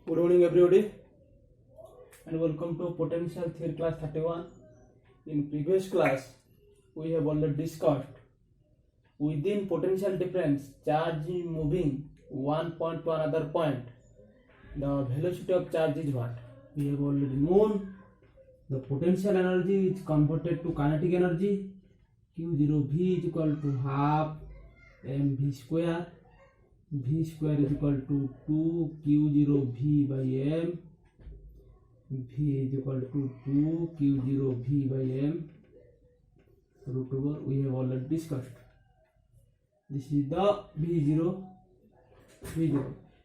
Good morning everybody and welcome to Potential Theory class 31. In previous class we have already discussed within potential difference charge is moving one point to another point. The velocity of charge is what? We have already known the potential energy is converted to kinetic energy. Q0V is equal to half mv square. V square is equal to 2 Q0V by m. V is equal to 2 Q0V by m root over. We have already discussed. This is the V0. V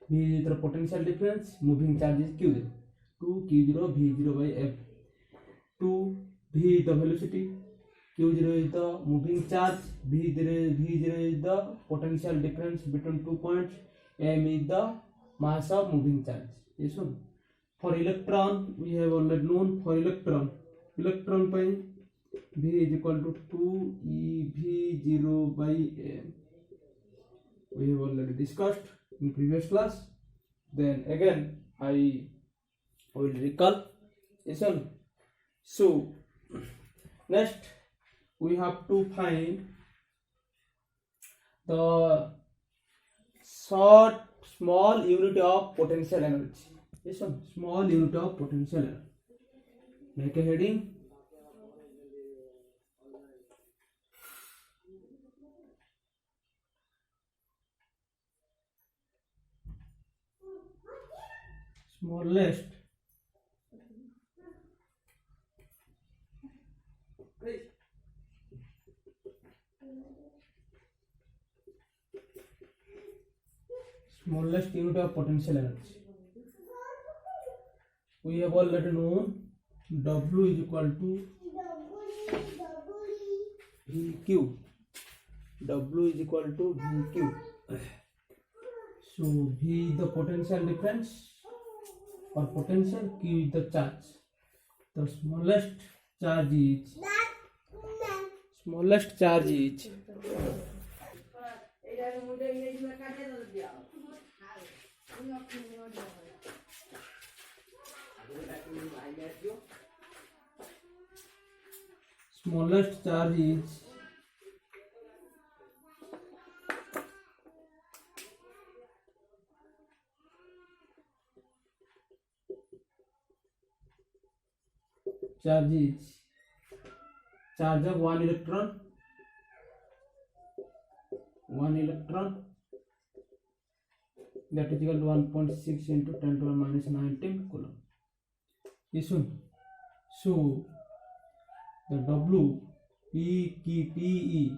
is the potential difference. Moving charge is Q0. 2 Q0 V0 by m. 2 V is the velocity. Q0 is the moving charge. V0 is the potential difference between 2 points. M is the mass of moving charge. Yes or no? For electron, we have already known for electron point V is equal to 2 eV0 by m. We have already discussed in previous class. Then again I will recall. Yes or no? So next we have to find the small unit of potential energy. Yes or no? Small unit of potential energy. Make a heading. Smallest unit of potential energy. We have already known W is equal to VQ. W is equal to VQ. So V is the potential difference or potential, Q is the charge. The smallest charge is charge of one electron that is equal to 1.6 into 10 to the minus 19 coulomb. Yes. So the W PE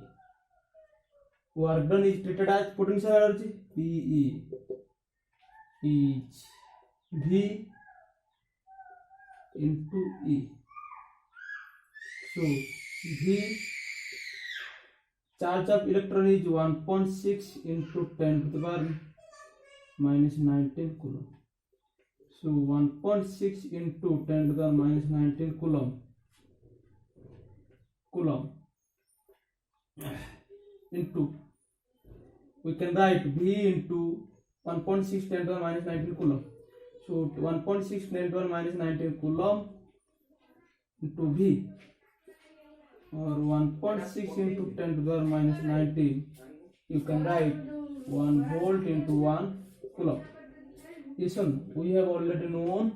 work done is treated as potential energy. PE is V into E. So V charge of electron is 1.6 into 10 to the power minus 19 coulomb. So 1.6 into 10 to the minus 19 coulomb into, we can write V into 1.6 10 to the minus 19 coulomb. So 1.6 10 to the minus 19 coulomb into V, or 1.6 into 10 to the minus 19, you can write 1 volt into 1 coulomb. Yes, we have already known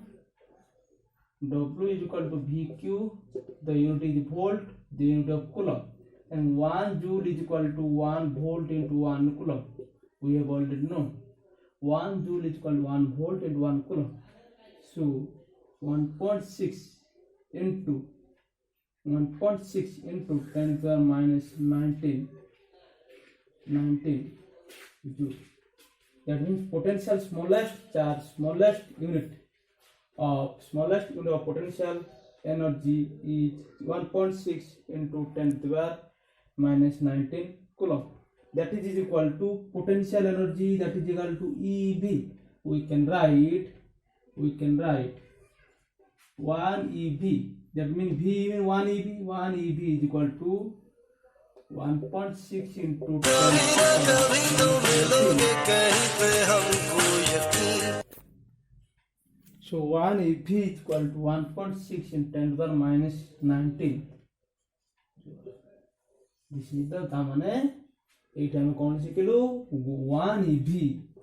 W is equal to VQ, the unit is volt, the unit of coulomb, and 1 joule is equal to 1 volt into 1 coulomb. We have already known 1 joule is equal to 1 volt into 1 coulomb. So 1.6 into 10 to the minus 19 joule. That means potential smallest unit of potential energy is 1.6 into 10 to the power minus 19 coulomb. That is equal to potential energy, that is equal to EV. We can write 1 EV. That means V means 1 EV. 1 EV is equal to 1.6 into 10. So 1 EV is equal to 1.6 in 10 to the minus 19. This is the tamane 8 हम कौन शिखिलु 1 EV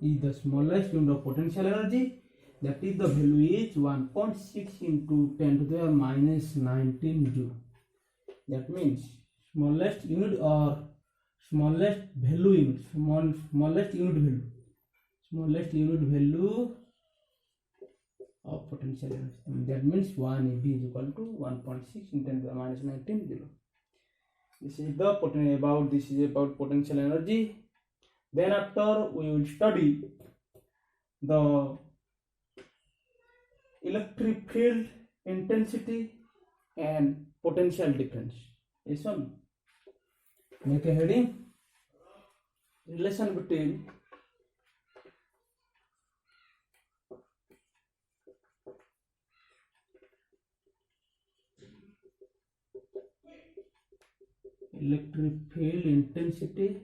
is the smallest unit of potential energy, that is the value is 1.6 into 10 to the minus 19 joule. That means smallest unit or smallest value unit, smallest unit value of potential energy. That means 1 EV is equal to 1.6 in 10 to the minus 19 joule. This is about potential energy. Then after we will study the electric field intensity and potential difference. This one, make a heading: relation between electric field intensity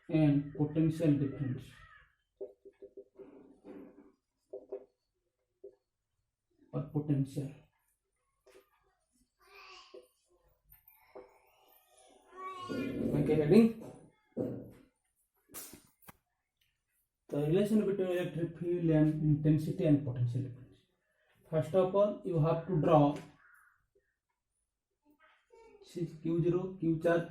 and potential difference. Or potential. Make a heading: the relation between electric field and intensity and potential difference. First of all, you have to draw Q0, Q charge.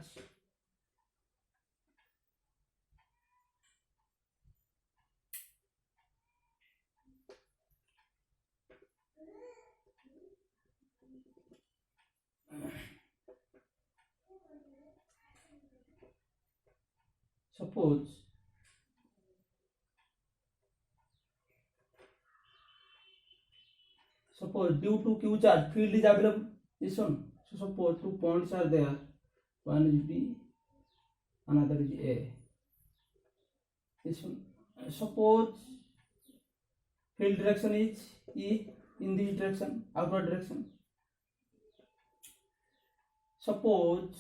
Suppose due to Q charge, field is available. This one. So suppose 2 points are there. One is B, another is A. This one. Suppose field direction is E in this direction, outward direction. Suppose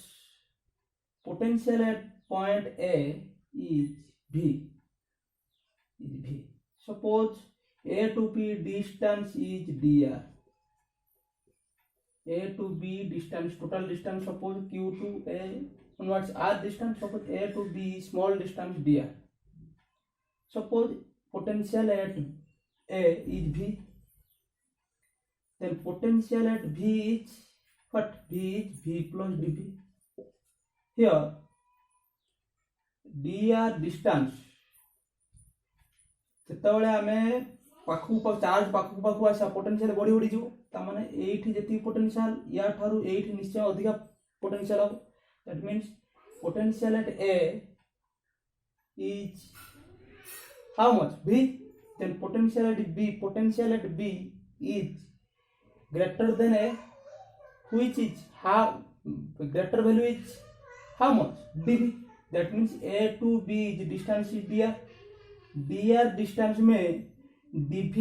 potential at point A is V. Suppose A to B distance is dr. A to B distance, total distance, suppose Q to A onwards R distance, suppose A to B small distance dr. Suppose potential at A is V, then potential at V is what? V is V plus dV. Here dr distance, ଯେତେବେଳେ ଆମେ ପାଖକୁ charge ପାଖକୁ ଆସିବା potential ବଢି ବଢି ଯିବ, ତା ମାନେ ଏଇଠି ଯେତିକି ପୋଟେନସିଆଲ ୟା ଠାରୁ ଏଇଠି ନିଶ୍ଚୟ ଅଧିକା ପୋଟେନସିଆଲ ହେବ. That means potential at A is how much? V. Then potential at B is greater than A, which is how greater value is how much? dV. That means A to B is distance is dr. dr distance में dv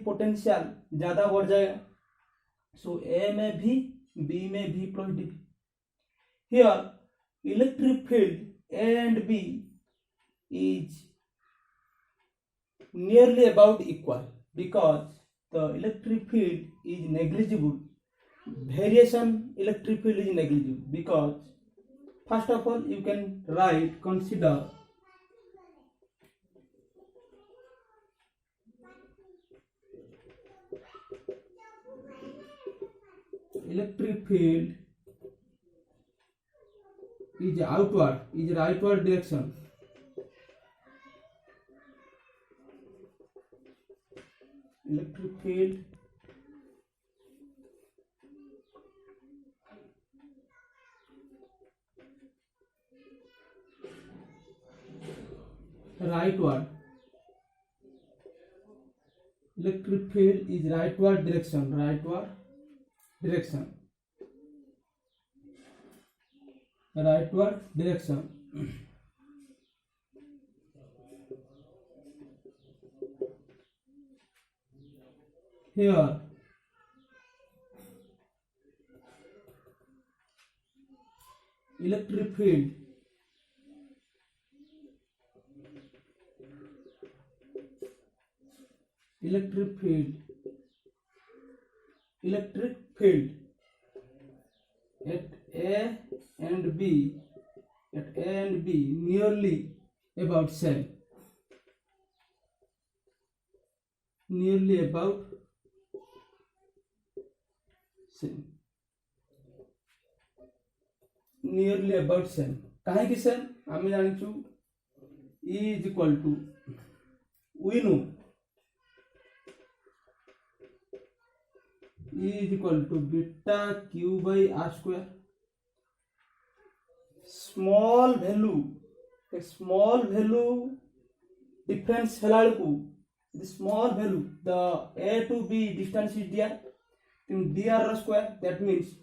potential ज्यादा बढ़ जाएगा. सो A में भी B में भी plus dv. Here electric field A and B is nearly about equal because the electric field is negligible. Variation electric field is negligible because first of all you can consider electric field is rightward direction. Electric field rightward. Electric field is rightward direction. Here electric field electric field at A and B nearly about same. Nearly about same. Nearly about same. काहे same? आमी जानिचु E is equal to, we know E is equal to beta q by r square. Small value difference हेलाड़कू, the small value, the A to B distance is dr, then dr square. That means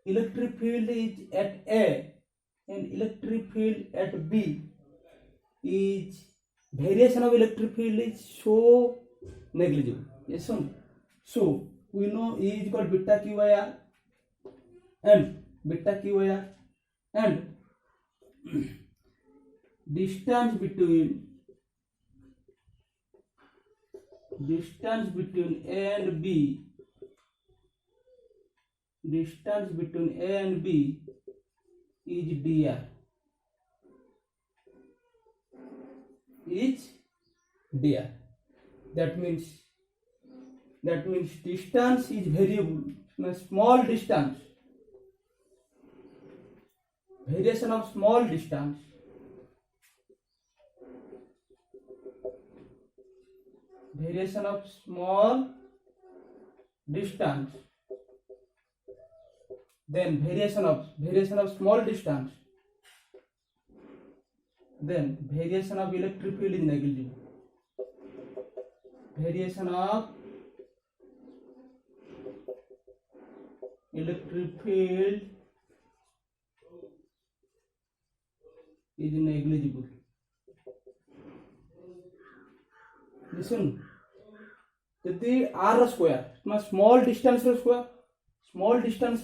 electric field is at A and electric field at B is, variation of electric field is so negligible. Yes or no? So we know E is equal to beta q by r and distance between A and B is dr. That means distance is variable. Small distance, variation of small distance then variation of small distance, then variation of electric field is negligible. Variation of electric field is negligible. Listen, यदि r square small distance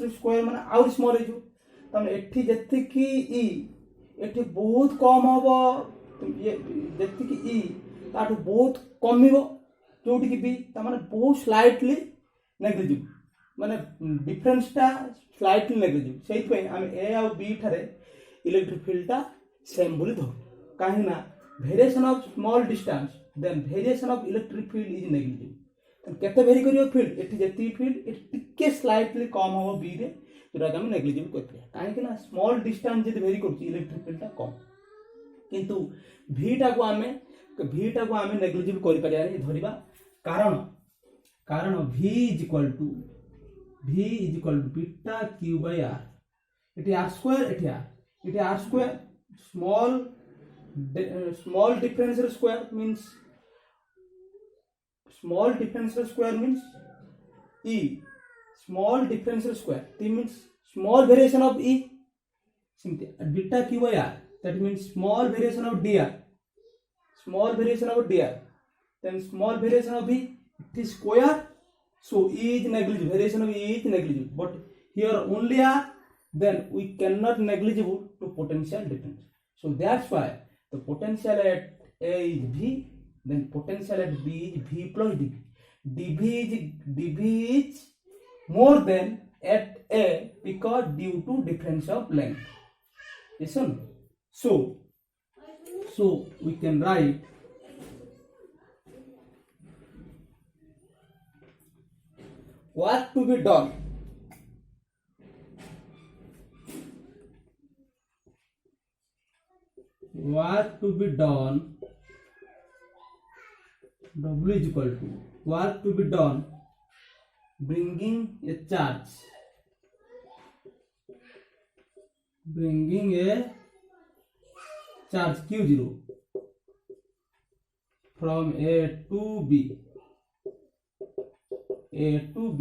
square माने out small हो तमे एठी जत्तिकी e एठी बहुत कम हबो, जत्तिकी e ताठू बहुत कमिबो, जोटी की b त माने बहुत स्लाइटली नेग्लिजिबल, माने डिफरेंस ता स्लाइटली नेग्लिजिबल. सेहि पे हम a और b थारे इलेक्ट्रिक फील्ड ता सेम बोली धर, काहे ना variation of small distance then variation of electric field is negligible. केते वेरी करियो फील्ड एठी जति फील्ड एठी टिके स्लाइटली कम हो बी रे, जोटा हम नेग्लिजिबल करथिया. काहे कि ना स्मॉल डिस्टेंस जति वेरी करछि इलेक्ट्रिक फील्ड ता कम, किंतु v टा को हमें नेग्लिजिबल करि परिया रे धरिबा. कारण v is equal to beta q by r. एठी r स्क्वायर एठी r square small differential square means E. Small differential square, that means small variation of E. Beta q by r, that means small variation of dr. Then small variation of E, it is square. So E is negligible. Variation of E is negligible. But here only R, then we cannot negligible to potential difference. So that's why the potential at A is V, then potential at B is V plus dV. dV is more than at A because due to difference of length. Listen. So we can write what to be done. W is equal to what to be done bringing a charge q0 from A to B. A ru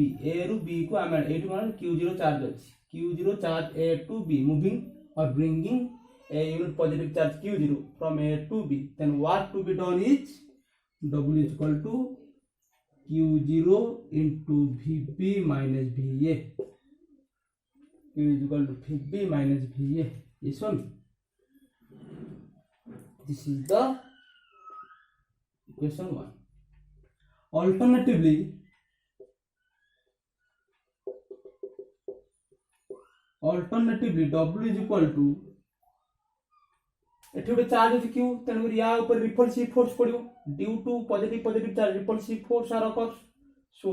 B को हमें A to मान q0 charge अछि. q0 charge A to B moving or bringing a unit positive charge q0 from A to B. Then what to be done is W is equal to q0 into Vb minus Va. Q is equal to Vb minus Va. This one. This is the equation 1. Alternatively, W is equal to एठी गोटे charge अछि q तेणुकर या ऊपर repulsive force पड़ियो due to positive charge repulsive force are occurs so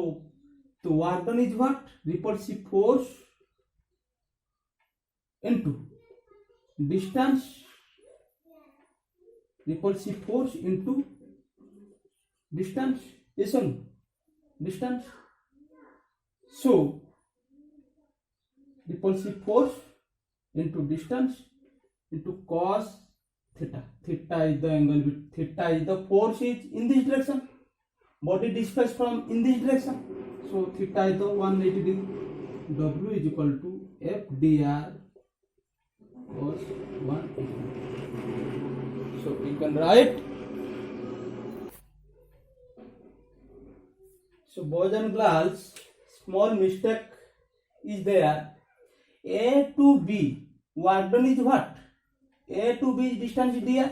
तो work done is what repulsive force into distance repulsive force into distance yes or no distance so repulsive force into distance into cos theta theta is the angle theta is the force is in this direction body displaced from in this direction so theta is the 180 degree w is equal to f dr cos 180 so you can write so boys and girls small mistake is there a to b work done is what a to b is distance dr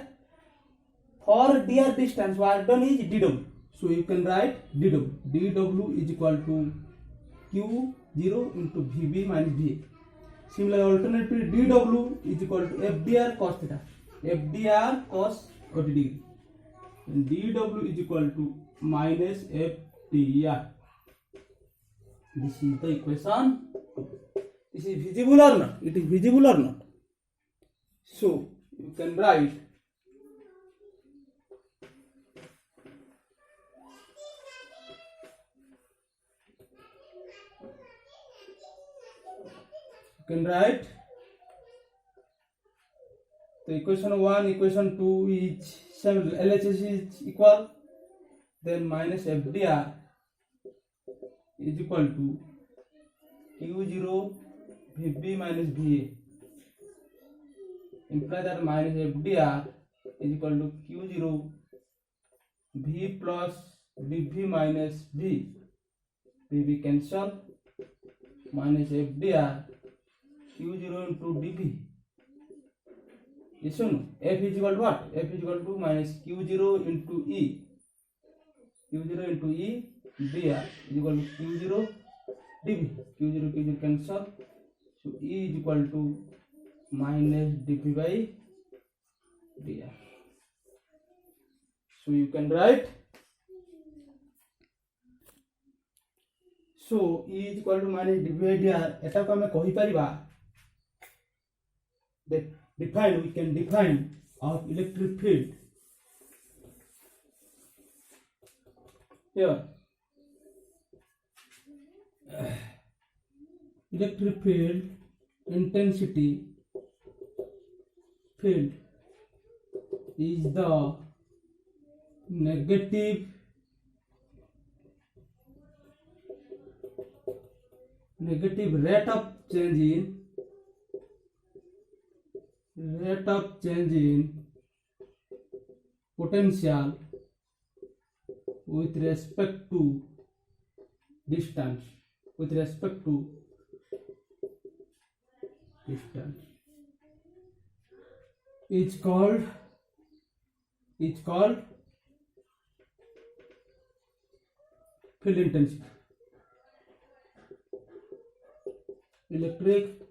for dr distance work done is dw so you can write dw is equal to q0 into vb minus va similarly alternatively dw is equal to fdr cos theta FDR cos 40 degree and dW is equal to minus FDR. This is the equation. This is visible or not? It is visible or not? So you can write so equation 1 equation 2 is same LHS is equal then minus FDR is equal to Q0 VB minus VA imply that minus FDR is equal to Q0 V plus VB minus V VB cancel minus FDR Q0 into dV yes or no F is equal to what F is equal to minus Q0 into E Q0 into E dr is equal to Q0 dV Q0 cancel so E is equal to minus dV by dr so you can write so E is equal to minus dV by dr एटा को हमें कहि परिबा define we can define our electric field here electric field intensity field is the negative rate of change in potential with respect to distance is called field intensity electric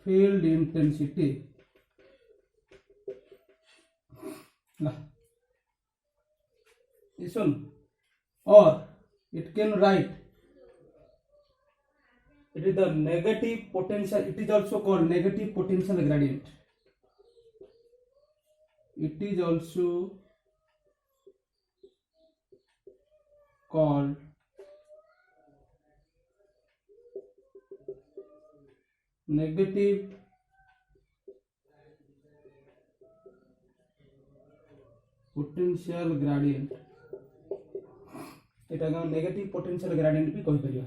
field intensity this one or it can write it is the negative potential it is also called negative potential gradient it is also called negative potential gradient एटा हम negative potential gradient भी कहि परिया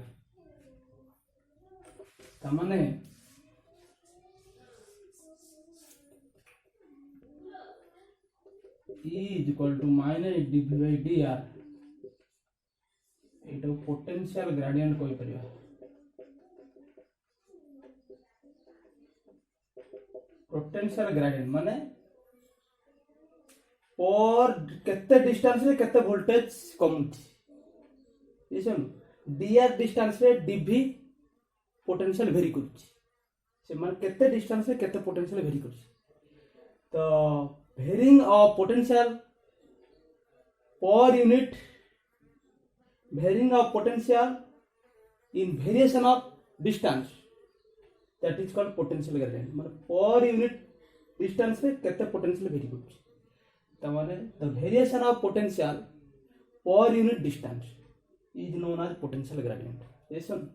त माने E is equal to minus dV by dr Etah potential gradient कहि परिया potential gradient माने पर केते डिस्टेंस रे केते वोल्टेज कमुची बुझछन dr डिस्टेंस रे dv पोटेंशियल वेरी करूची से मान केते डिस्टेंस रे केते पोटेंशियल वेरी करूची तो varying of potential per unit varying of potential in variation of distance that is called potential gradient माने per unit distance रे केते potential vary करूची त माने the variation of potential per unit distance is known as potential gradient listen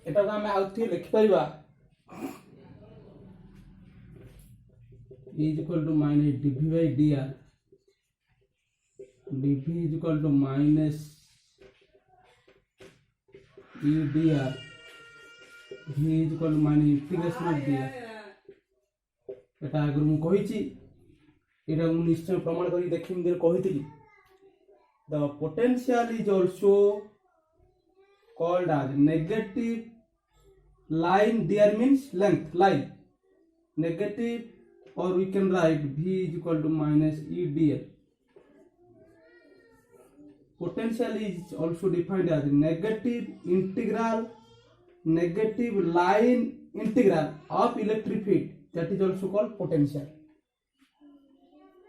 एटा को हम आउथि लिखि परिबा is equal to minus dv by dr dv is equal to minus e dr v is equal to minus integration of dr एटा अगर मु कहिची एटा मु निश्चय प्रमाण करी देखिम दिन कहितली the potential is also called as negative line dr means length line negative or we can write v is equal to minus e dl potential is also defined as negative line integral of electric field that is also called potential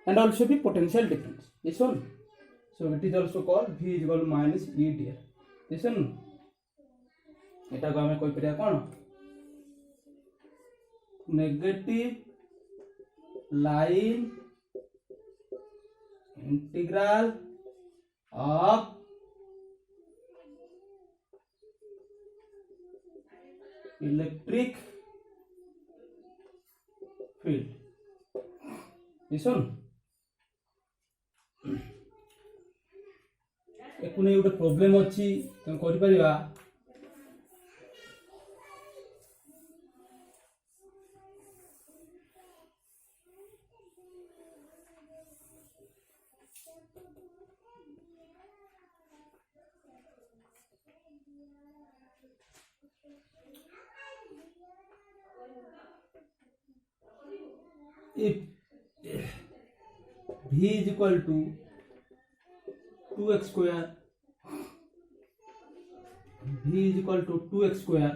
and also be potential difference this one so it is also called v is equal to minus e dl this one एटा को हमें कोई परिया कोन negative line integral of electric field listen एकुने गोटे problem अछि तम करि परिबा if v is equal to 2x square v is equal to 2x square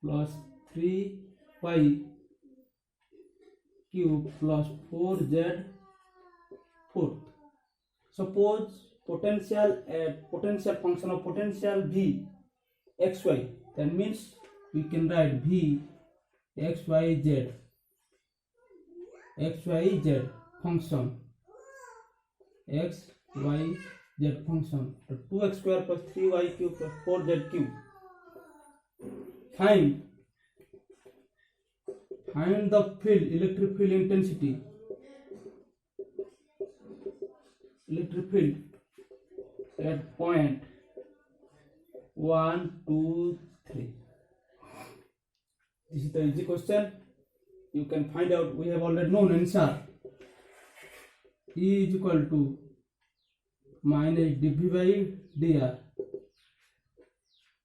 plus 3y cube plus 4z 4 suppose potential function of potential v xy that means we can write v xyz xyz function xyz function so 2x square plus 3y cube plus 4z cube find the field electric field intensity electric field at point 1 2 3 this is the easy question you can find out we have already known answer E is equal to minus dv by dr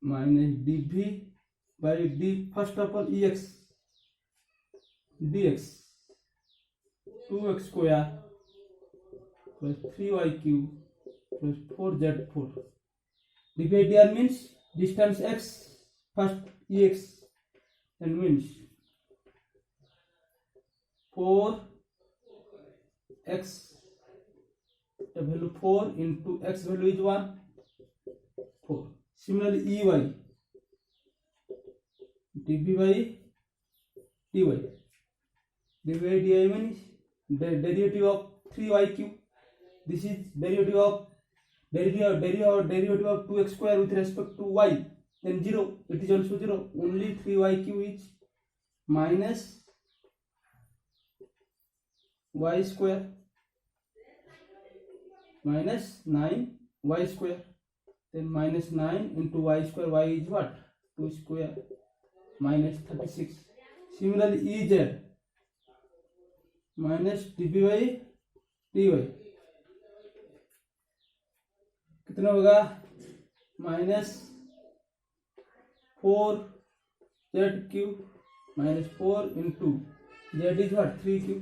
minus dv by d first of all ex dx 2x square plus 3y cube plus 4z4 dv by dr means distance x first ex and means 4x the value 4 into x value is 1 4 similarly ey dv by dy dv by dy means the derivative of 3y cube this is derivative of 2x square with respect to y then 0 it is also 0 only 3y cube is minus y square minus 9 y square then minus 9 into y square y is what 2 square minus 36 similarly ez minus dv by dy कितना होगा minus 4z cube minus 4 into Z is what? 3Q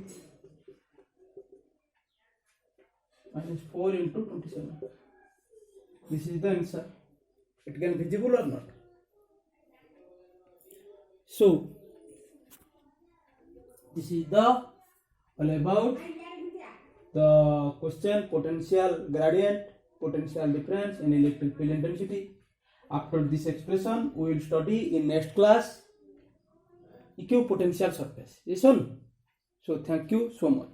minus 4 into 27. This is the answer. It can be visible or not. So this is the all about the question potential gradient, potential difference in electric field intensity. After this expression, we will study in next class equipotential surface. Yes or no? So thank you so much.